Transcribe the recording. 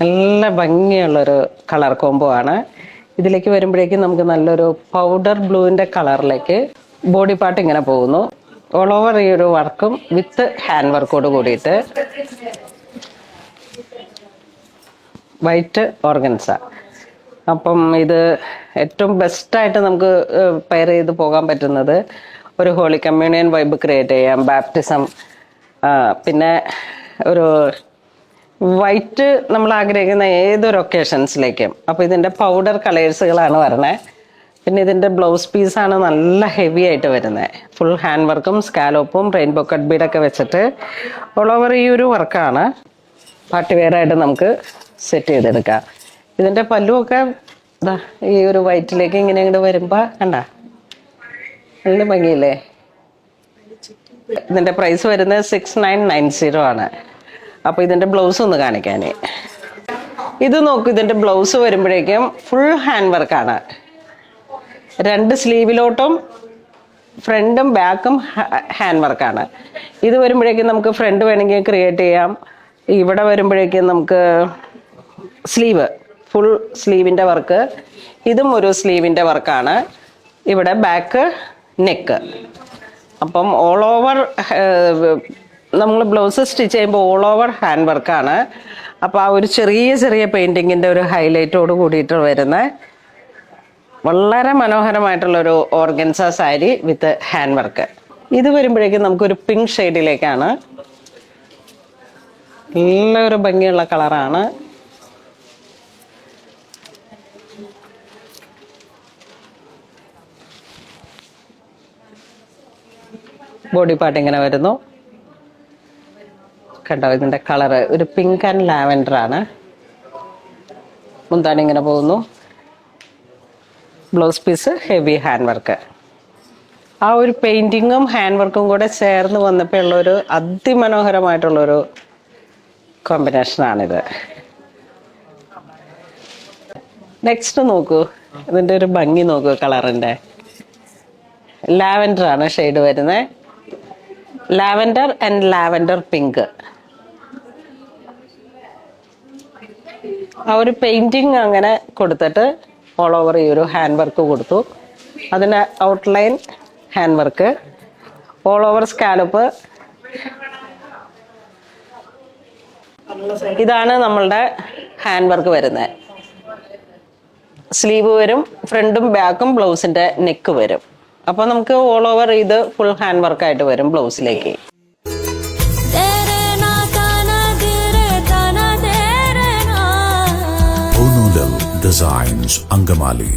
നല്ല ഭംഗിയുള്ളൊരു colour combo ആണ്. ഇതിലേക്ക് വരുമ്പോഴേക്കും നമുക്ക് നല്ലൊരു പൗഡർ ബ്ലൂവിൻ്റെ കളറിലേക്ക് ബോഡി പാർട്ട് ഇങ്ങനെ പോകുന്നു. ഓൾ ഓവർ ഈ ഒരു വർക്കും വിത്ത് ഹാൻഡ് വർക്കോട് കൂടിയിട്ട് വൈറ്റ് ഓർഗൻസ. അപ്പം ഇത് ഏറ്റവും ബെസ്റ്റായിട്ട് നമുക്ക് പെയർ ചെയ്ത് പോകാൻ പറ്റുന്നത് ഒരു ഹോളി കമ്മ്യൂണിയൻ വൈബ് ക്രിയേറ്റ് ചെയ്യാം, ബാപ്റ്റിസം, പിന്നെ ഒരു വൈറ്റ് നമ്മൾ ആഗ്രഹിക്കുന്ന ഏതൊരു ഒക്കേഷൻസിലേക്കും. അപ്പോൾ ഇതിൻ്റെ പൗഡർ കളേഴ്സുകളാണ് വരണേ. പിന്നെ ഇതിൻ്റെ ബ്ലൗസ് പീസാണ് നല്ല ഹെവി ആയിട്ട് വരുന്നത്. ഫുൾ ഹാൻഡ് വർക്കും സ്കാലോപ്പും റെയിൻബോ കട്ട് ബീഡൊക്കെ വെച്ചിട്ട് ഓൾ ഓവർ ഈ ഒരു വർക്കാണ്. പാർട്ടി വെയർ ആയിട്ട് നമുക്ക് സെറ്റ് ചെയ്തെടുക്കാം. ഇതിൻ്റെ പല്ലുമൊക്കെ ഈ ഒരു വൈറ്റിലേക്ക് ഇങ്ങനെ ഇങ്ങോട്ട് വരുമ്പോൾ കണ്ട നല്ല ഭംഗിയില്ലേ. ഇതിൻ്റെ പ്രൈസ് വരുന്നത് 6990 ആണ്. അപ്പോൾ ഇതിൻ്റെ ബ്ലൗസ് ഒന്ന് കാണിക്കാൻ. ഇത് നോക്കൂ, ഇതിൻ്റെ ബ്ലൗസ് വരുമ്പോഴേക്കും ഫുൾ ഹാൻഡ് വർക്കാണ്. 2 സ്ലീവിലോട്ടും ഫ്രണ്ടും ബാക്കും ഹാൻഡ് വർക്കാണ്. ഇത് വരുമ്പോഴേക്കും നമുക്ക് ഫ്രണ്ട് വേണമെങ്കിൽ ക്രിയേറ്റ് ചെയ്യാം. ഇവിടെ വരുമ്പോഴേക്കും നമുക്ക് സ്ലീവ്, ഫുൾ സ്ലീവിൻ്റെ വർക്ക്. ഇതും ഒരു സ്ലീവിൻ്റെ വർക്കാണ്. ഇവിടെ ബാക്ക്, നെക്ക്. അപ്പം ഓൾ ഓവർ നമ്മൾ ബ്ലൗസ് സ്റ്റിച്ച് ചെയ്യുമ്പോൾ ഓൾ ഓവർ ഹാൻഡ് വർക്കാണ്. അപ്പോൾ ആ ഒരു ചെറിയ ചെറിയ പെയിൻറ്റിങ്ങിൻ്റെ ഒരു ഹൈലൈറ്റോട് കൂടിയിട്ട് വരുന്ന വളരെ മനോഹരമായിട്ടുള്ളൊരു organza sari with hand work. ഇത് വരുമ്പോഴേക്കും നമുക്കൊരു പിങ്ക് ഷെയ്ഡിലേക്കാണ്. നല്ലൊരു ഭംഗിയുള്ള കളറാണ്. ബോഡി പാർട്ട് ഇങ്ങനെ വരുന്നു. കണ്ടോ, ഇതിൻ്റെ കളറ് ഒരു പിങ്ക് ആൻഡ് ലാവൻഡർ ആണ്. മുന്താണി ഇങ്ങനെ പോകുന്നു. Blouse piece heavy hand work. ആ ഒരു പെയിൻറ്റിങ്ങും ഹാൻഡ് വർക്കും കൂടെ ചേർന്ന് വന്നപ്പോൾ ഉള്ളൊരു അതിമനോഹരമായിട്ടുള്ളൊരു കോമ്പിനേഷനാണിത്. നെക്സ്റ്റ് നോക്കൂ, ഇതിൻ്റെ ഒരു ഭംഗി നോക്കൂ. കളറിൻ്റെ ലാവൻഡർ ആണ് ഷെയ്ഡ് വരുന്നത്. Lavender and lavender pink. ആ ഒരു പെയിൻറ്റിങ് അങ്ങനെ കൊടുത്തിട്ട് ഓൾ ഓവർ ഈ ഒരു ഹാൻഡ് വർക്ക് കൊടുത്തു. അതിന് outline hand work, all over scallop. ഇതാണ് നമ്മളുടെ ഹാൻഡ് വർക്ക് വരുന്നത്. സ്ലീവ് വരും, ഫ്രണ്ടും ബാക്കും ബ്ലൗസിൻ്റെ നെക്ക് വരും. അപ്പോൾ നമുക്ക് ഓൾ ഓവർ ഇത് ഫുൾ ഹാൻഡ് വർക്കായിട്ട് വരും ബ്ലൗസിലേക്ക്. Designs Angamali.